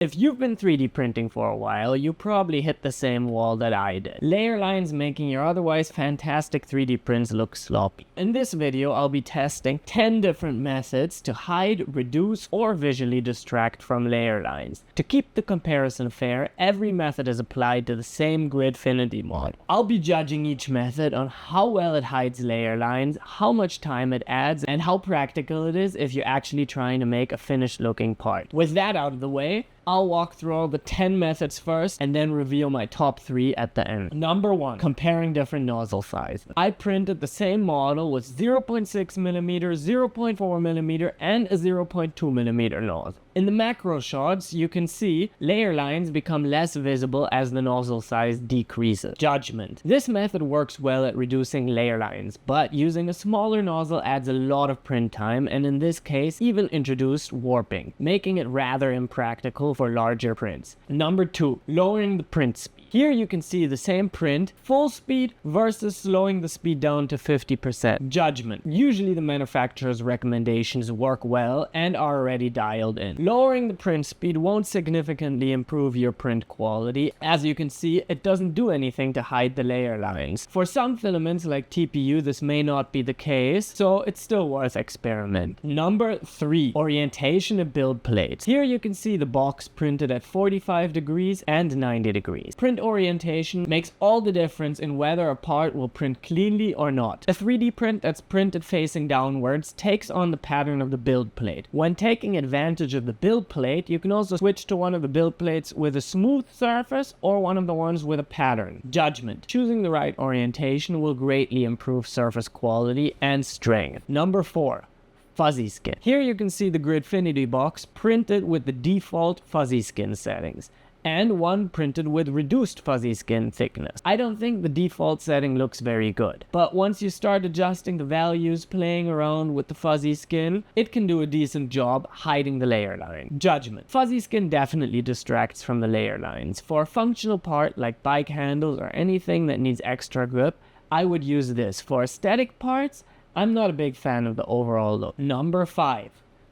If you've been 3D printing for a while, you probably hit the same wall that I did. Layer lines making your otherwise fantastic 3D prints look sloppy. In this video, I'll be testing 10 different methods to hide, reduce, or visually distract from layer lines. To keep the comparison fair, every method is applied to the same Gridfinity mod. I'll be judging each method on how well it hides layer lines, how much time it adds, and how practical it is if you're actually trying to make a finished looking part. With that out of the way, I'll walk through all the 10 methods first and then reveal my top 3 at the end. Number 1. Comparing different nozzle sizes. I printed the same model with 0.6mm, 0.4mm, and a 0.2mm nozzle. In the macro shots, you can see layer lines become less visible as the nozzle size decreases. Judgment. This method works well at reducing layer lines, but using a smaller nozzle adds a lot of print time and in this case even introduced warping, making it rather impractical for larger prints. Number 2. Lowering the print speed. Here you can see the same print, full speed versus slowing the speed down to 50%. Judgment. Usually the manufacturer's recommendations work well and are already dialed in. Lowering the print speed won't significantly improve your print quality. As you can see, it doesn't do anything to hide the layer lines. For some filaments like TPU, this may not be the case, so it's still worth experiment. Number 3. Orientation of build plates. Here you can see the box printed at 45 degrees and 90 degrees. Print orientation makes all the difference in whether a part will print cleanly or not. A 3D print that's printed facing downwards takes on the pattern of the build plate. When taking advantage of the build plate, you can also switch to one of the build plates with a smooth surface or one of the ones with a pattern. Judgment. Choosing the right orientation will greatly improve surface quality and strength. Number 4. Fuzzy skin. Here you can see the Gridfinity box printed with the default fuzzy skin settings, and one printed with reduced fuzzy skin thickness. I don't think the default setting looks very good, but once you start adjusting the values, playing around with the fuzzy skin, it can do a decent job hiding the layer line. Judgment. Fuzzy skin definitely distracts from the layer lines. For a functional part like bike handles or anything that needs extra grip, I would use this. For aesthetic parts, I'm not a big fan of the overall look. Number 5.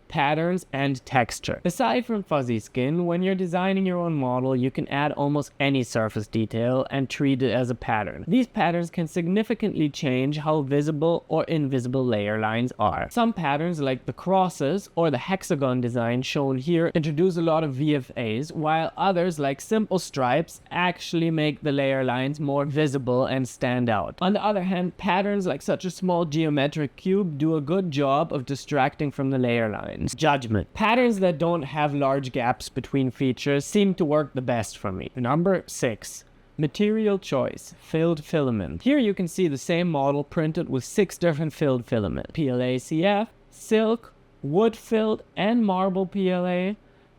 Patterns and texture. Aside from fuzzy skin, when you're designing your own model, you can add almost any surface detail and treat it as a pattern. These patterns can significantly change how visible or invisible layer lines are. Some patterns like the crosses or the hexagon design shown here introduce a lot of VFAs, while others like simple stripes actually make the layer lines more visible and stand out. On the other hand, patterns like such a small geometric cube do a good job of distracting from the layer lines. Judgment. Patterns that don't have large gaps between features seem to work the best for me. Number 6. Material choice. Filled filament. Here you can see the same model printed with 6 different filled filaments. PLA CF, silk, wood filled and marble PLA,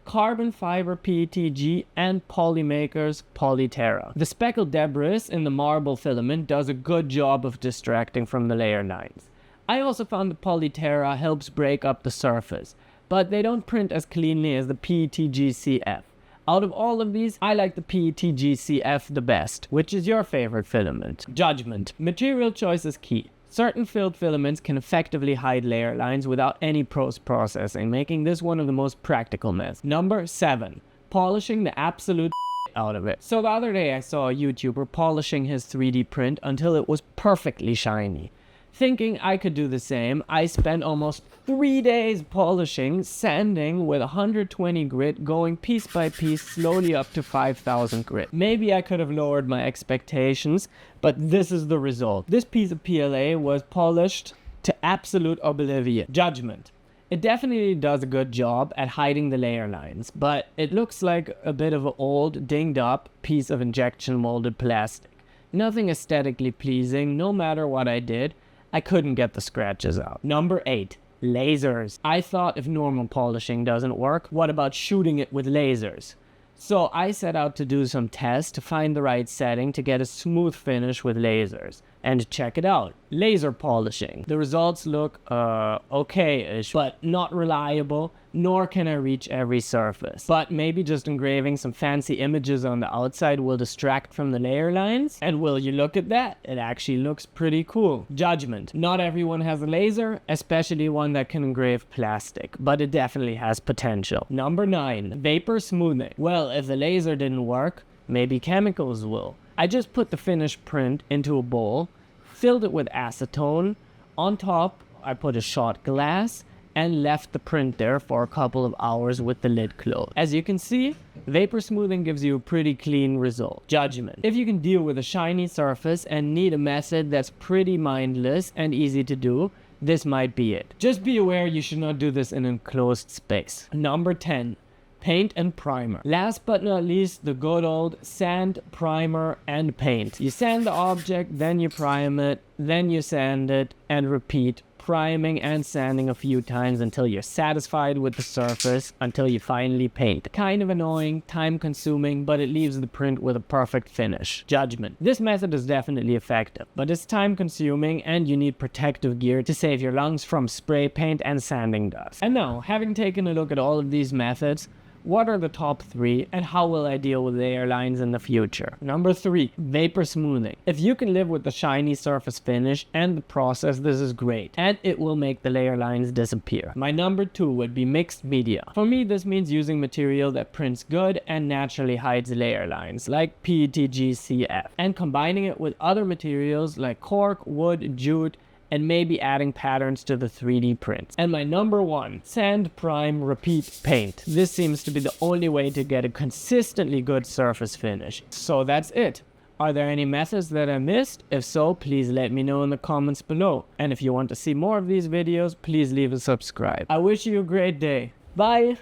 carbon fiber PETG, and Polymakers Polyterra. The speckled debris in the marble filament does a good job of distracting from the layer lines. I also found the Polyterra helps break up the surface, but they don't print as cleanly as the PETG-CF. Out of all of these, I like the PETG-CF the best. Which is your favorite filament? Judgment. Material choice is key. Certain filled filaments can effectively hide layer lines without any post-processing, making this one of the most practical methods. Number 7. Polishing the absolute out of it. So the other day I saw a YouTuber polishing his 3D print until it was perfectly shiny. Thinking I could do the same, I spent almost 3 days polishing, sanding with 120 grit, going piece by piece slowly up to 5000 grit. Maybe I could have lowered my expectations, but this is the result. This piece of PLA was polished to absolute oblivion. Judgment. It definitely does a good job at hiding the layer lines, but it looks like a bit of an old, dinged up piece of injection molded plastic. Nothing aesthetically pleasing, no matter what I did. I couldn't get the scratches out. Number 8. Lasers. I thought if normal polishing doesn't work, what about shooting it with lasers? So I set out to do some tests to find the right setting to get a smooth finish with lasers. and check it out. Laser polishing. The results look okay-ish, but not reliable, nor can I reach every surface. But maybe just engraving some fancy images on the outside will distract from the layer lines. And will you look at that? It actually looks pretty cool. Judgment. Not everyone has a laser, especially one that can engrave plastic, but it definitely has potential. Number 9, vapor smoothing. Well, if the laser didn't work, maybe chemicals will. I just put the finished print into a bowl, filled it with acetone. On top, I put a shot glass and left the print there for a couple of hours with the lid closed. As you can see, vapor smoothing gives you a pretty clean result. Judgment. If you can deal with a shiny surface and need a method that's pretty mindless and easy to do, this might be it. Just be aware you should not do this in an enclosed space. Number 10. Paint and primer. Last but not least, the good old sand, primer, and paint. You sand the object, then you prime it, then you sand it, and repeat, priming and sanding a few times until you're satisfied with the surface, until you finally paint. Kind of annoying, time consuming, but it leaves the print with a perfect finish. Judgment. This method is definitely effective, but it's time consuming and you need protective gear to save your lungs from spray paint and sanding dust. And now, having taken a look at all of these methods, what are the top 3 and how will I deal with layer lines in the future? Number 3, vapor smoothing. If you can live with the shiny surface finish and the process, this is great, and it will make the layer lines disappear. My number 2 would be mixed media. For me, this means using material that prints good and naturally hides layer lines, like PETG CF, and combining it with other materials like cork, wood, jute, and maybe adding patterns to the 3D prints. And my number 1, sand, prime, repeat, paint. This seems to be the only way to get a consistently good surface finish. So that's it. Are there any methods that I missed? If so, please let me know in the comments below. And if you want to see more of these videos, please leave a subscribe. I wish you a great day. Bye!